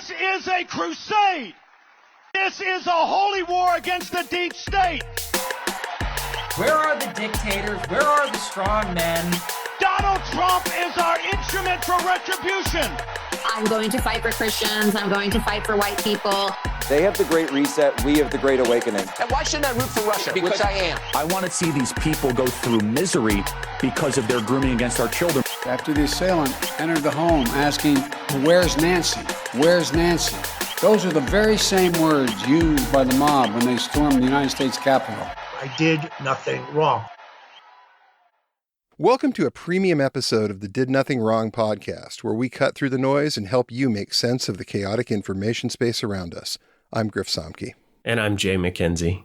This is a crusade. This is a holy war against the deep state. Where are the dictators? Where are the strong men? Donald Trump is our instrument for retribution. I'm going to fight for Christians. I'm going to fight for white people. They have the Great Reset. We have the Great Awakening. And why shouldn't I root for Russia? Which I am. I want to see these people go through misery because of their grooming against our children. After the assailant entered the home asking, "Where's Nancy? Where's Nancy?" Those are the very same words used by the mob when they stormed the United States Capitol. I did nothing wrong. Welcome to a premium episode of the Did Nothing Wrong podcast, where we cut through the noise and help you make sense of the chaotic information space around us. I'm Griff Somke. And I'm Jay McKenzie.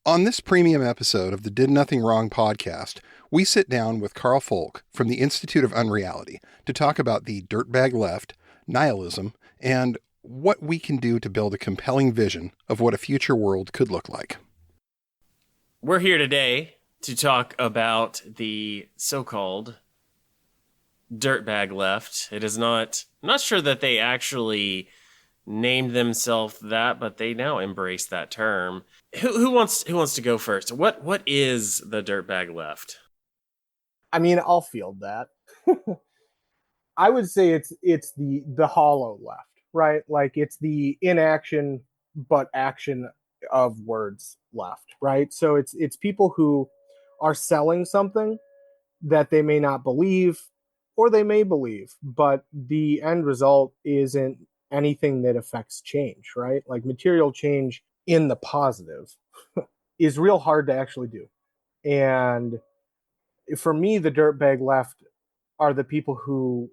On this premium episode of the Did Nothing Wrong podcast, we sit down with Karl Folk from the Institute of Unreality to talk about the Dirtbag Left, nihilism, and what we can do to build a compelling vision of what a future world could look like. We're here today to talk about the so-called Dirtbag Left. It is I'm not sure that they actually named themselves that, but they now embrace that term. Who wants to go first? What is the Dirtbag Left? I mean, I'll field that. I would say it's the hollow left, right? Like it's the inaction but action of words left, right? So it's people who are selling something that they may not believe or they may believe, but the end result isn't anything that affects change, right? Like material change in the positive is real hard to actually do. And for me, the Dirtbag Left are the people who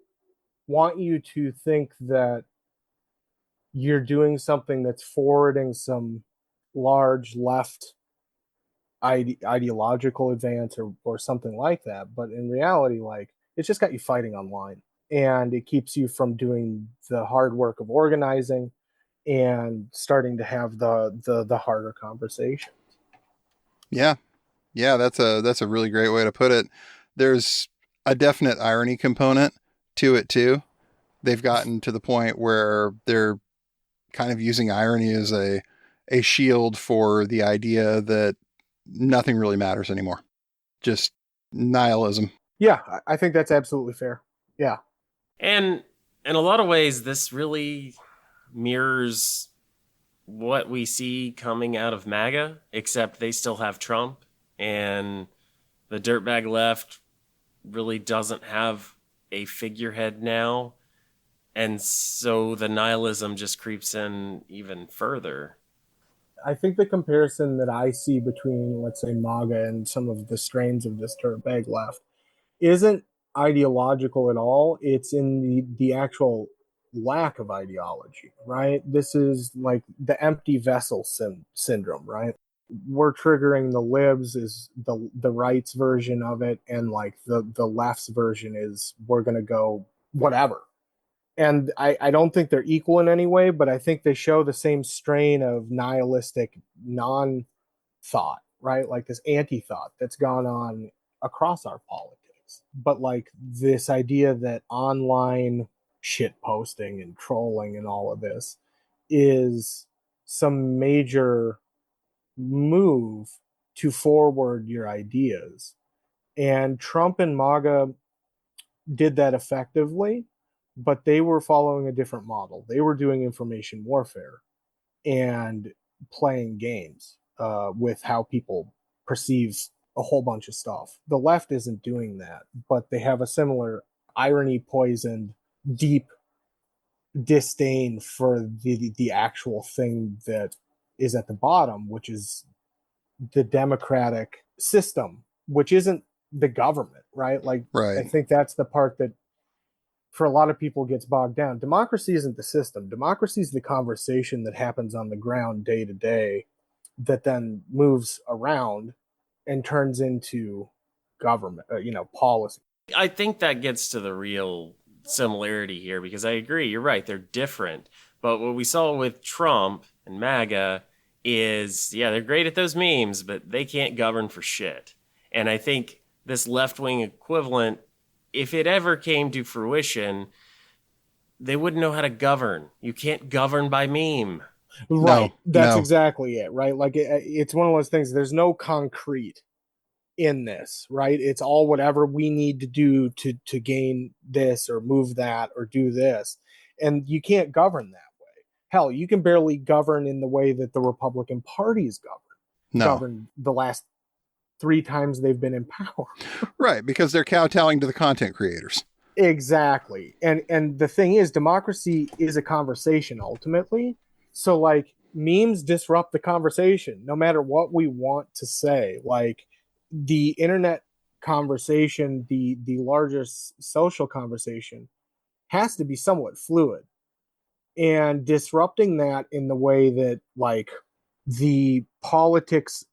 want you to think that you're doing something that's forwarding some large left ideological advance or something like that. But in reality, like, it's just got you fighting online, and it keeps you from doing the hard work of organizing and starting to have the harder conversations. Yeah, that's a really great way to put it. There's a definite irony component to it too. They've gotten to the point where they're kind of using irony as a shield for the idea that nothing really matters anymore. Just nihilism. Yeah, I think that's absolutely fair. Yeah. And in a lot of ways, this really mirrors what we see coming out of MAGA, except they still have Trump, and the Dirtbag Left really doesn't have a figurehead now. And so the nihilism just creeps in even further. I think the comparison that I see between, let's say, MAGA and some of the strains of this Dirtbag Left isn't ideological at all. It's in the actual lack of ideology, right? This is like the empty vessel syndrome, right? We're triggering the libs is the right's version of it, and like the left's version is we're going to go whatever. And I don't think they're equal in any way, but I think they show the same strain of nihilistic non-thought, right? Like this anti-thought that's gone on across our politics. But like this idea that online shit posting and trolling and all of this is some major move to forward your ideas. And Trump and MAGA did that effectively, but they were following a different model. They were doing information warfare and playing games with how people perceive a whole bunch of stuff. The left isn't doing that, but they have a similar irony-poisoned, deep disdain for the actual thing that is at the bottom, which is the democratic system, which isn't the government, right? Like, right. I think that's the part that for a lot of people gets bogged down. Democracy isn't the system. Democracy is the conversation that happens on the ground day to day that then moves around and turns into government, policy. I think that gets to the real similarity here, because I agree, you're right, they're different. But what we saw with Trump and MAGA is, yeah, they're great at those memes, but they can't govern for shit. And I think this left-wing equivalent if it ever came to fruition, they wouldn't know how to govern. You can't govern by meme. Right. That's no. exactly it, right? Like it's one of those things. There's no concrete in this, right? It's all whatever we need to do to gain this or move that or do this. And you can't govern that way. Hell, you can barely govern in the way that the Republican Party's governed the last 3 times they've been in power. Right, because they're kowtowing to the content creators. Exactly. And the thing is, democracy is a conversation ultimately. So like memes disrupt the conversation no matter what we want to say. Like the internet conversation, the largest social conversation has to be somewhat fluid. And disrupting that in the way that like the politics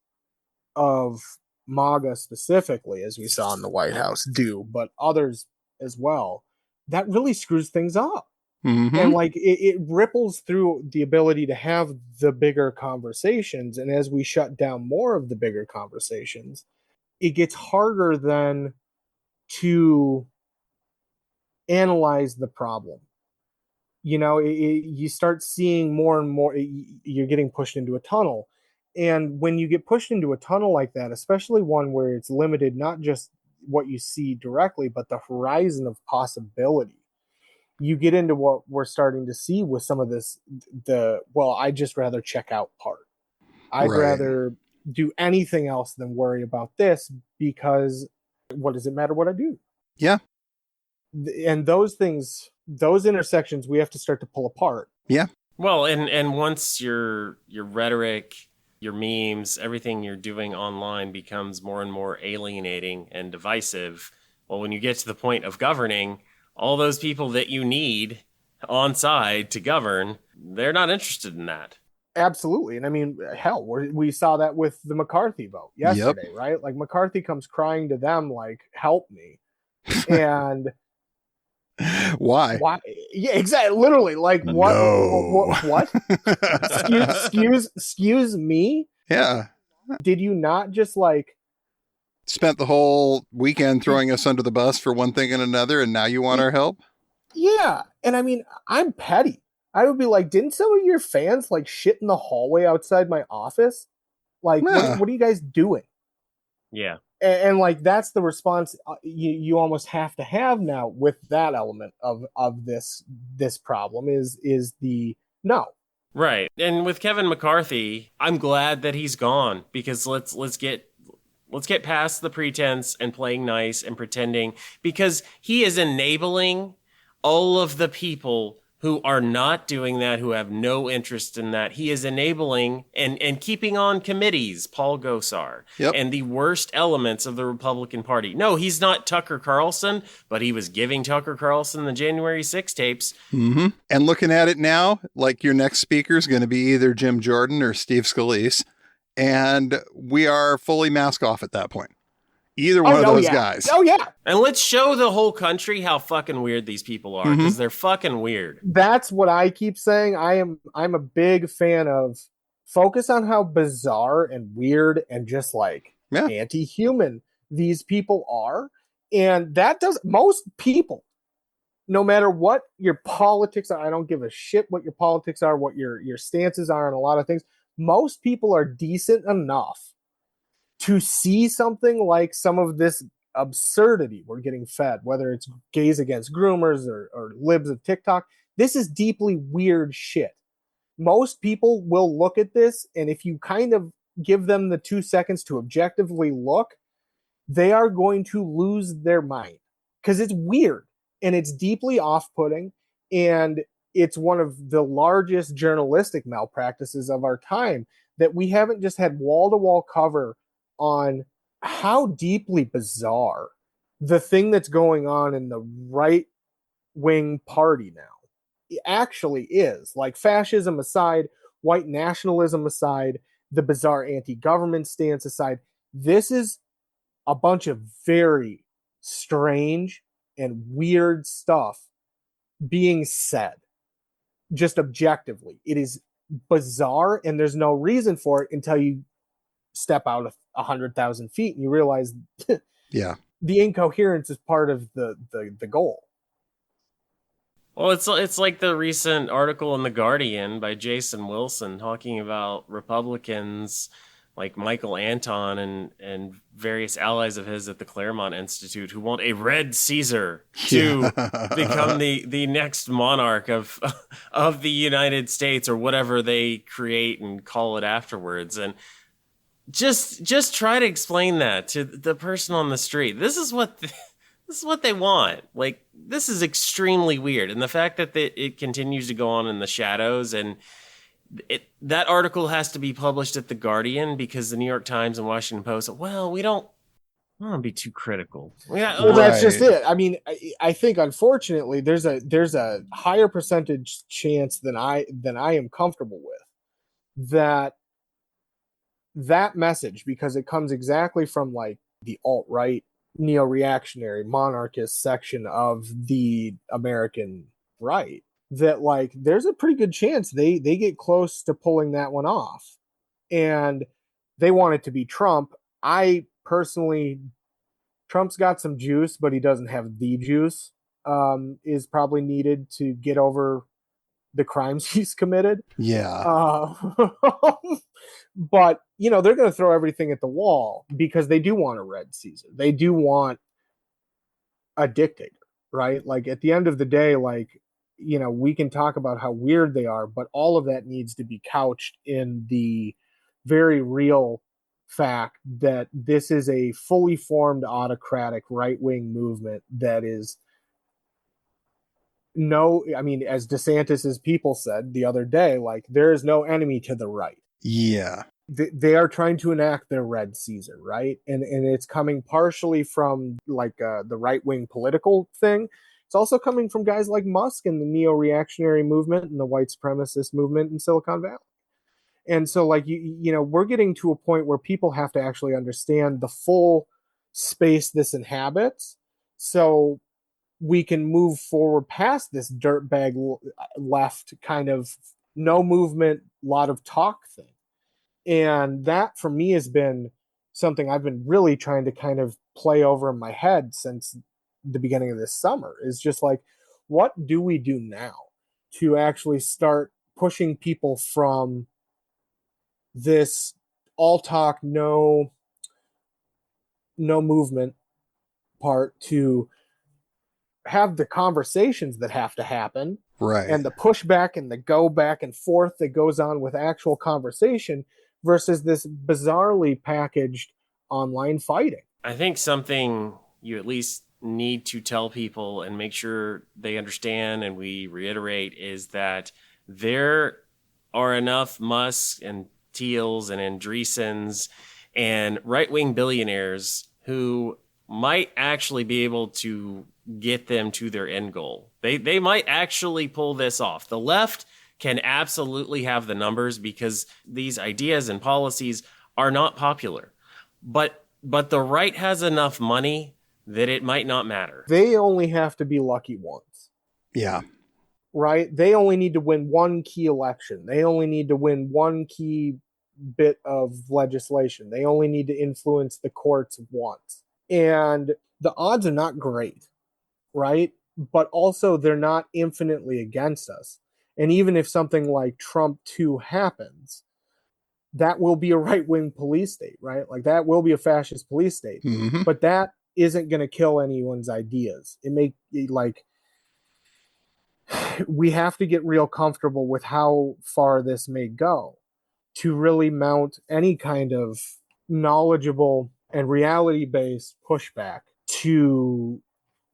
of MAGA specifically, as we saw in the White House, do, but others as well, that really screws things up. Mm-hmm. And like it ripples through the ability to have the bigger conversations. And as we shut down more of the bigger conversations, it gets harder then to analyze the problem. You know, you start seeing more and more, you're getting pushed into a tunnel. And when you get pushed into a tunnel like that, especially one where it's limited, not just what you see directly, but the horizon of possibility, you get into what we're starting to see with some of this, I'd just rather check out part. I'd rather do anything else than worry about this, because what does it matter what I do? Yeah. And those things, those intersections, we have to start to pull apart. Yeah. Well, and once your rhetoric, your memes, everything you're doing online becomes more and more alienating and divisive, well, when you get to the point of governing, all those people that you need on side to govern, they're not interested in that. Absolutely. And I mean, hell, we saw that with the McCarthy vote yesterday, right? Like McCarthy comes crying to them like, help me. And why? Yeah, exactly. Literally, like what? No. What? excuse me? Yeah. Did you not just like spent the whole weekend throwing us under the bus for one thing and another, and now you want our help? Yeah. And I mean, I'm petty. I would be like, didn't some of your fans like shit in the hallway outside my office? Like, what are you guys doing? Yeah. And like, that's the response you almost have to have now with that element of this problem is the no. Right. And with Kevin McCarthy, I'm glad that he's gone, because let's get past the pretense and playing nice and pretending, because he is enabling all of the people who are not doing that, who have no interest in that. He is enabling and keeping on committees, Paul Gosar, and the worst elements of the Republican Party. No, he's not Tucker Carlson, but he was giving Tucker Carlson the January 6 tapes. Mm-hmm. And looking at it now, like your next speaker is going to be either Jim Jordan or Steve Scalise. And we are fully mask off at that point. Either one of those guys. Oh, yeah. And let's show the whole country how fucking weird these people are, because they're fucking weird. That's what I keep saying. I'm a big fan of focus on how bizarre and weird and just like anti-human these people are. And that does most people, no matter what your politics are, I don't give a shit what your politics are, what your stances are on a lot of things. Most people are decent enough to see something like some of this absurdity we're getting fed, whether it's gays against groomers or libs of TikTok. This is deeply weird shit. Most people will look at this, and if you kind of give them the 2 seconds to objectively look, they are going to lose their mind, because it's weird and it's deeply off-putting, and it's one of the largest journalistic malpractices of our time, that we haven't just had wall-to-wall cover on how deeply bizarre the thing that's going on in the right-wing party now actually is. Like, fascism aside, white nationalism aside, the bizarre anti-government stance aside, this is a bunch of very strange and weird stuff being said, just objectively. It is bizarre, and there's no reason for it until you step out 100,000 feet and you realize the incoherence is part of the goal. Well, it's like the recent article in The Guardian by Jason Wilson talking about Republicans like Michael Anton and various allies of his at the Claremont Institute who want a red Caesar to become the next monarch of the United States, or whatever they create and call it afterwards. And just try to explain that to the person on the street. This is what they want. Like, this is extremely weird. And the fact that it continues to go on in the shadows, and that article has to be published at The Guardian because the New York Times and Washington Post, well, we don't want to be too critical. Well, that's just it. I mean, I think unfortunately there's a higher percentage chance than I am comfortable with that message, because it comes exactly from like the alt-right, neo-reactionary, monarchist section of the American right, that like there's a pretty good chance they get close to pulling that one off, and they want it to be Trump. I personally, Trump's got some juice, but he doesn't have the juice. Is probably needed to get over the crimes he's committed. Yeah. But you know, they're going to throw everything at the wall because they do want a red Caesar. They do want a dictator, right? Like, at the end of the day, like, you know, we can talk about how weird they are, but all of that needs to be couched in the very real fact that this is a fully formed autocratic right-wing movement that is I mean, as DeSantis's people said the other day, like, there is no enemy to the right. Yeah. They are trying to enact their red Caesar, right? And it's coming partially from like the right-wing political thing. It's also coming from guys like Musk and the neo-reactionary movement and the white supremacist movement in Silicon Valley. And so, like, you know, we're getting to a point where people have to actually understand the full space this inhabits, so we can move forward past this dirtbag left kind of no movement, lot of talk thing. And that for me has been something I've been really trying to kind of play over in my head since the beginning of this summer, is just like, what do we do now to actually start pushing people from this all talk, no movement part to have the conversations that have to happen, right? And the pushback and the go back and forth that goes on with actual conversation versus this bizarrely packaged online fighting. I think something you at least need to tell people and make sure they understand, and we reiterate, is that there are enough Musks and Thiels and Andreessens and right-wing billionaires who might actually be able to get them to their end goal. They might actually pull this off. The left can absolutely have the numbers because these ideas and policies are not popular. But the right has enough money that it might not matter. They only have to be lucky once. Yeah. Right? They only need to win one key election. They only need to win one key bit of legislation. They only need to influence the courts once. And the odds are not great, right? But also they're not infinitely against us. And even if something like Trump 2 happens, that will be a right-wing police state, right? Like, that will be a fascist police state. Mm-hmm. But that isn't going to kill anyone's ideas. We have to get real comfortable with how far this may go to really mount any kind of knowledgeable and reality-based pushback to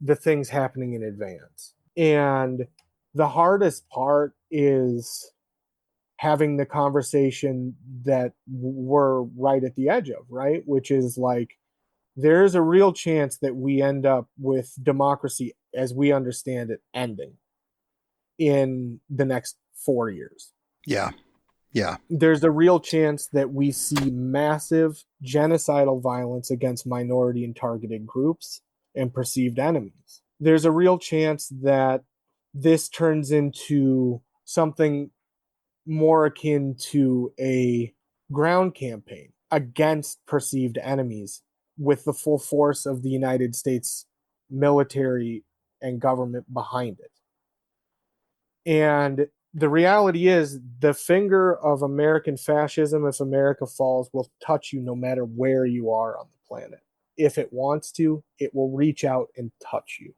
the things happening in advance. And the hardest part is having the conversation that we're right at the edge of, right? Which is like, there's a real chance that we end up with democracy as we understand it ending in the next 4 years. Yeah. Yeah. There's a real chance that we see massive genocidal violence against minority and targeted groups and perceived enemies. There's a real chance that this turns into something more akin to a ground campaign against perceived enemies with the full force of the United States military and government behind it. And the reality is, the finger of American fascism, if America falls, will touch you no matter where you are on the planet. If it wants to, it will reach out and touch you.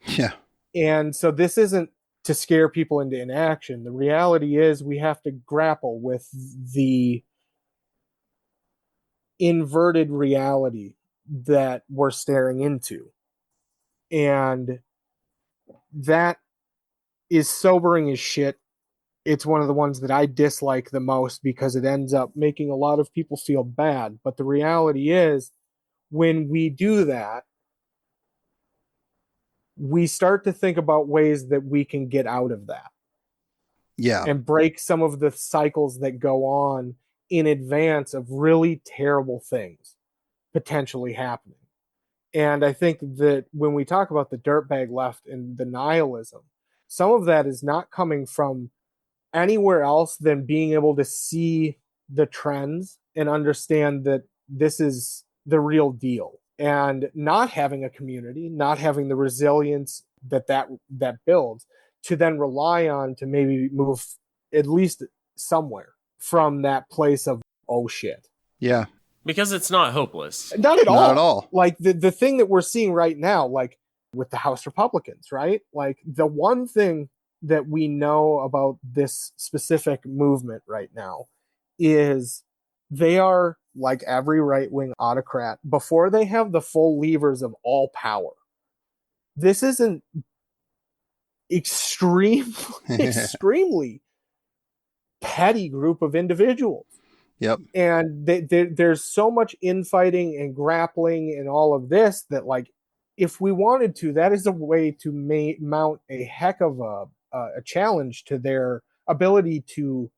Yeah. And so this isn't to scare people into inaction. The reality is we have to grapple with the inverted reality that we're staring into. And that is sobering as shit. It's one of the ones that I dislike the most because it ends up making a lot of people feel bad. But the reality is, when we do that, we start to think about ways that we can get out of that. Yeah. And break some of the cycles that go on in advance of really terrible things potentially happening. And I think that when we talk about the dirtbag left and the nihilism, some of that is not coming from anywhere else than being able to see the trends and understand that this is the real deal, and not having a community, not having the resilience that builds to then rely on to maybe move at least somewhere from that place of, oh shit. Yeah. Because it's not hopeless. Not at all. Not at all. Like the thing that we're seeing right now, like with the House Republicans, right? Like the one thing that we know about this specific movement right now is they are like every right-wing autocrat before they have the full levers of all power. This is an extremely petty group of individuals. Yep. And there's so much infighting and grappling and all of this that, like, if we wanted to, that is a way to mount a heck of a challenge to their ability to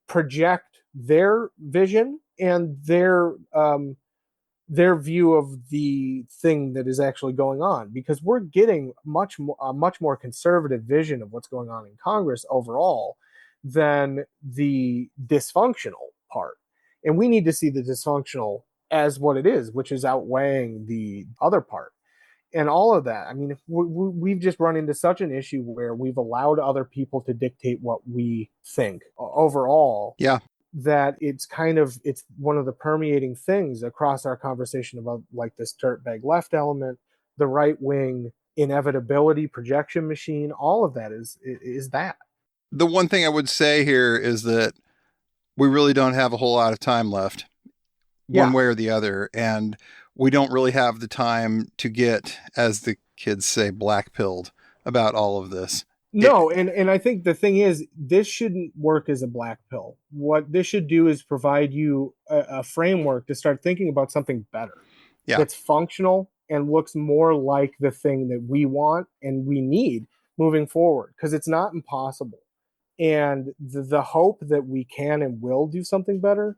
project their vision and their view of the thing that is actually going on, because we're getting a much more conservative vision of what's going on in Congress overall than the dysfunctional part. And we need to see the dysfunctional as what it is, which is outweighing the other part. And all of that, I mean, we've just run into such an issue where we've allowed other people to dictate what we think overall. Yeah. That it's one of the permeating things across our conversation about, like, this dirtbag left element, the right wing inevitability projection machine. All of that is that. The one thing I would say here is that we really don't have a whole lot of time left, one way or the other. And we don't really have the time to get, as the kids say, black-pilled about all of this. No, and I think the thing is, this shouldn't work as a black pill. What this should do is provide you a framework to start thinking about something better. Yeah. That's functional and looks more like the thing that we want and we need moving forward, because it's not impossible. And the hope that we can and will do something better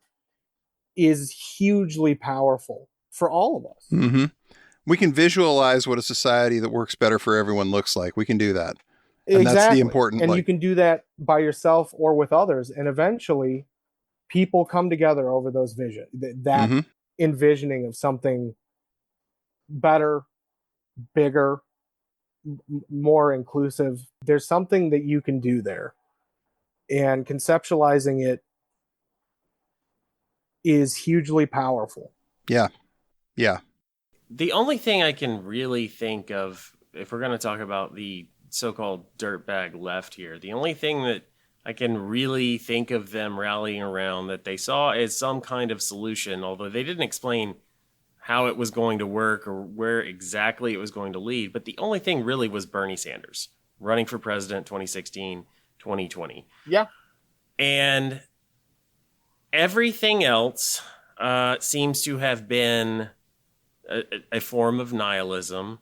is hugely powerful for all of us. Mm-hmm. We can visualize what a society that works better for everyone looks like. We can do that. And exactly. That's the important. And you can do that by yourself or with others. And eventually people come together over those visions, that envisioning of something better, bigger, more inclusive. There's something that you can do there. And conceptualizing it is hugely powerful. Yeah. Yeah. The only thing I can really think of, if we're going to talk about the so-called dirtbag left here, the only thing that I can really think of them rallying around that they saw as some kind of solution, although they didn't explain how it was going to work or where exactly it was going to lead, but the only thing really was Bernie Sanders running for president 2016, 2020. Yeah. And everything else seems to have been a form of nihilism.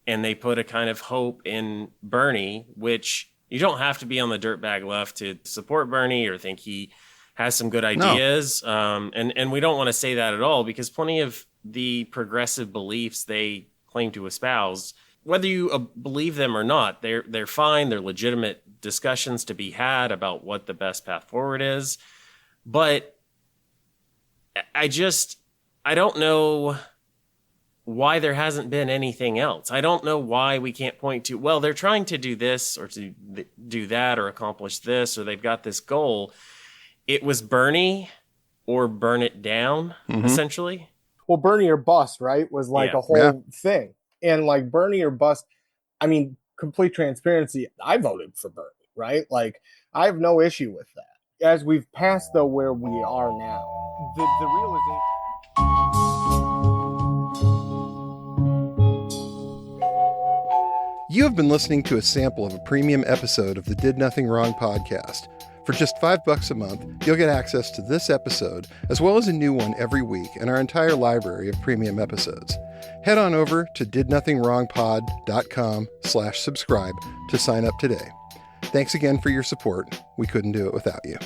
And they put a kind of hope in Bernie, which you don't have to be on the dirtbag left to support Bernie or think he has some good ideas. No. And we don't want to say that at all, because plenty of the progressive beliefs they claim to espouse, whether you believe them or not, they're fine. They're legitimate discussions to be had about what the best path forward is. But I don't know why there hasn't been anything else. I don't know why we can't point to, well, they're trying to do this or to do that or accomplish this, or they've got this goal. It was Bernie or burn it down, essentially. Well, Bernie or bust, right, was like a whole thing. And like Bernie or bust, I mean, complete transparency, I voted for Bernie, right? Like, I have no issue with that. As we've passed, though, where we are now, the realization... You have been listening to a sample of a premium episode of the Did Nothing Wrong podcast. For just $5 a month, you'll get access to this episode, as well as a new one every week and our entire library of premium episodes. Head on over to didnothingwrongpod.com/subscribe to sign up today. Thanks again for your support. We couldn't do it without you.